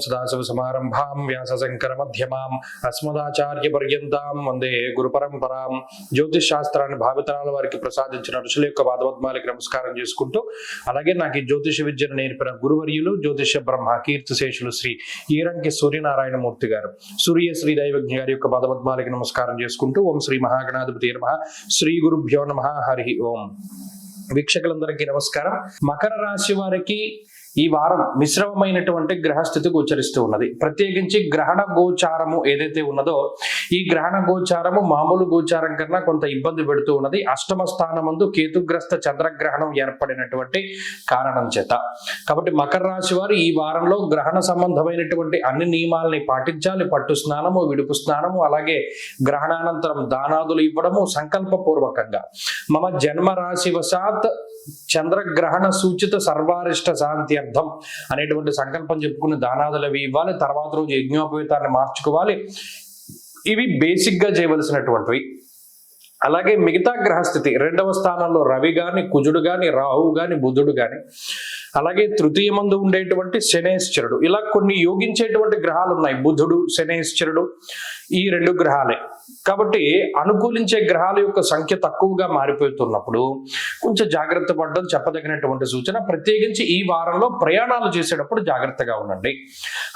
సదాశివ సమారంభాం వ్యాస శంకర మధ్యమాం అస్మదాచార్య పర్యంతాం వందే గురు పరంపరాం. జ్యోతిష్ శాస్త్రాన్ని భావితరాల వారికి ప్రసాదించిన ఋషుల యొక్క పాదపద్మాలకి నమస్కారం చేసుకుంటూ, అలాగే నాకు ఈ జ్యోతిష విద్యను నేర్పిన గురువర్యులు జ్యోతిష బ్రహ్మ కీర్తిశేషులు శ్రీ ఈరంకి సూర్యనారాయణమూర్తి గారు, సూర్య శ్రీ దైవజ్ఞ గారి యొక్క పాదపద్మాలకి నమస్కారం చేసుకుంటూ, ఓం శ్రీ మహాగణాధిపతి నమః, శ్రీ గురుభ్యో నమః, హరి ఓం. వీక్షకులందరికీ నమస్కారం. మకర రాశి వారికి ఈ వారం మిశ్రమమైనటువంటి గ్రహస్థితి గోచరిస్తూ ఉన్నది. ప్రత్యేకించి గ్రహణ గోచారము ఏదైతే ఉన్నదో ఈ గ్రహణ గోచారము మామూలు గోచారం కన్నా కొంత ఇబ్బంది పెడుతూ ఉన్నది. అష్టమ స్థానమందు కేతుగ్రస్త చంద్రగ్రహణం ఏర్పడినటువంటి కారణం చేత. కాబట్టి మకర రాశి వారు ఈ వారంలో గ్రహణ సంబంధమైనటువంటి అన్ని నియమాలని పాటించాలి. పట్టు స్నానము, విడుపు స్నానము, అలాగే గ్రహణానంతరం దానాదులు ఇవ్వడము సంకల్పపూర్వకంగా. మమ జన్మ రాశి వశాత్ చంద్రగ్రహణ సూచిత సర్వారిష్ట శాంతి అర్థం అనేటువంటి సంకల్పం చెప్పుకుని దానాదులు అవి ఇవ్వాలి. తర్వాత రోజు యజ్ఞోపవీతాన్ని మార్చుకోవాలి. ఇవి బేసిక్ గా చేయవలసినటువంటివి. అలాగే మిగతా గ్రహస్థితి రెండవ స్థానంలో రవి గాని, కుజుడు గాని, రాహువు గాని, బుధుడు గాని, అలాగే తృతీయ మందు ఉండేటువంటి శనేశ్వరుడు, ఇలా కొన్ని యోగించేటువంటి గ్రహాలు ఉన్నాయి. బుధుడు, శనేశ్వరుడు ఈ రెండు గ్రహాలే. కాబట్టి అనుకూలించే గ్రహాల యొక్క సంఖ్య తక్కువగా మారిపోతున్నప్పుడు కొంచెం జాగ్రత్త పడడం చెప్పదగినటువంటి సూచన. ప్రత్యేకించి ఈ వారంలో ప్రయాణాలు చేసేటప్పుడు జాగ్రత్తగా ఉండండి.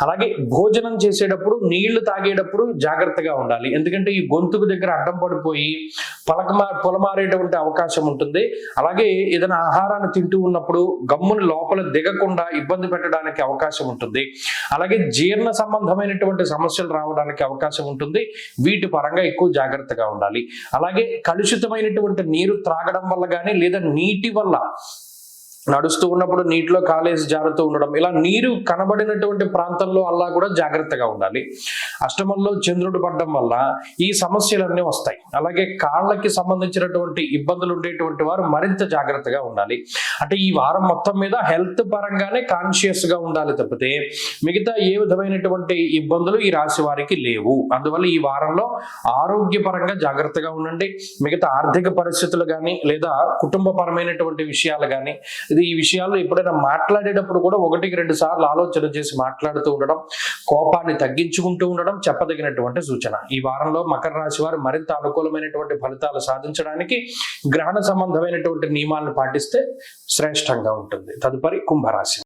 అలాగే భోజనం చేసేటప్పుడు, నీళ్లు తాగేటప్పుడు జాగ్రత్తగా ఉండాలి. ఎందుకంటే ఈ గొంతుకు దగ్గర అడ్డం పడిపోయి పొలమారేటువంటి అవకాశం ఉంటుంది. అలాగే ఏదైనా ఆహారాన్ని తింటూ ఉన్నప్పుడు గమ్ముని లోపల దిగకుండా ఇబ్బంది పెట్టడానికి అవకాశం ఉంటుంది. అలాగే జీర్ణ సంబంధమైనటువంటి సమస్యలు రావడానికి అవకాశం ఉంటుంది. వీటి పరంగా ఎక్కువ జాగ్రత్తగా ఉండాలి. అలాగే కలుషితమైనటువంటి నీరు త్రాగడం వల్ల కానీ, లేదా నీటి వల్ల నడుస్తూ ఉన్నప్పుడు నీటిలో కాలేసి జారుతూ ఉండడం, ఇలా నీరు కనబడినటువంటి ప్రాంతంలో అలా కూడా జాగ్రత్తగా ఉండాలి. అష్టమంలో చంద్రుడు పడడం వల్ల ఈ సమస్యలన్నీ వస్తాయి. అలాగే కాళ్ళకి సంబంధించినటువంటి ఇబ్బందులు ఉండేటువంటి వారు మరింత జాగ్రత్తగా ఉండాలి. అంటే ఈ వారం మొత్తం మీద హెల్త్ పరంగానే కాన్షియస్ గా ఉండాలి తప్పితే మిగతా ఏ విధమైనటువంటి ఇబ్బందులు ఈ రాశి వారికి లేవు. అందువల్ల ఈ వారంలో ఆరోగ్యపరంగా జాగ్రత్తగా ఉండండి. మిగతా ఆర్థిక పరిస్థితులు కానీ, లేదా కుటుంబపరమైనటువంటి విషయాలు కానీ, ఈ విషయాల్లో ఎప్పుడైనా మాట్లాడేటప్పుడు కూడా 1-2 సార్లు ఆలోచన చేసి మాట్లాడుతూ ఉండడం, కోపాన్ని తగ్గించుకుంటూ ఉండడం చెప్పదగినటువంటి సూచన. ఈ వారంలో మకర రాశి వారు మరింత అనుకూలమైనటువంటి ఫలితాలు సాధించడానికి గ్రహణ సంబంధమైనటువంటి నియమాలను పాటిస్తే శ్రేష్టంగా ఉంటుంది. తదుపరి కుంభరాశి.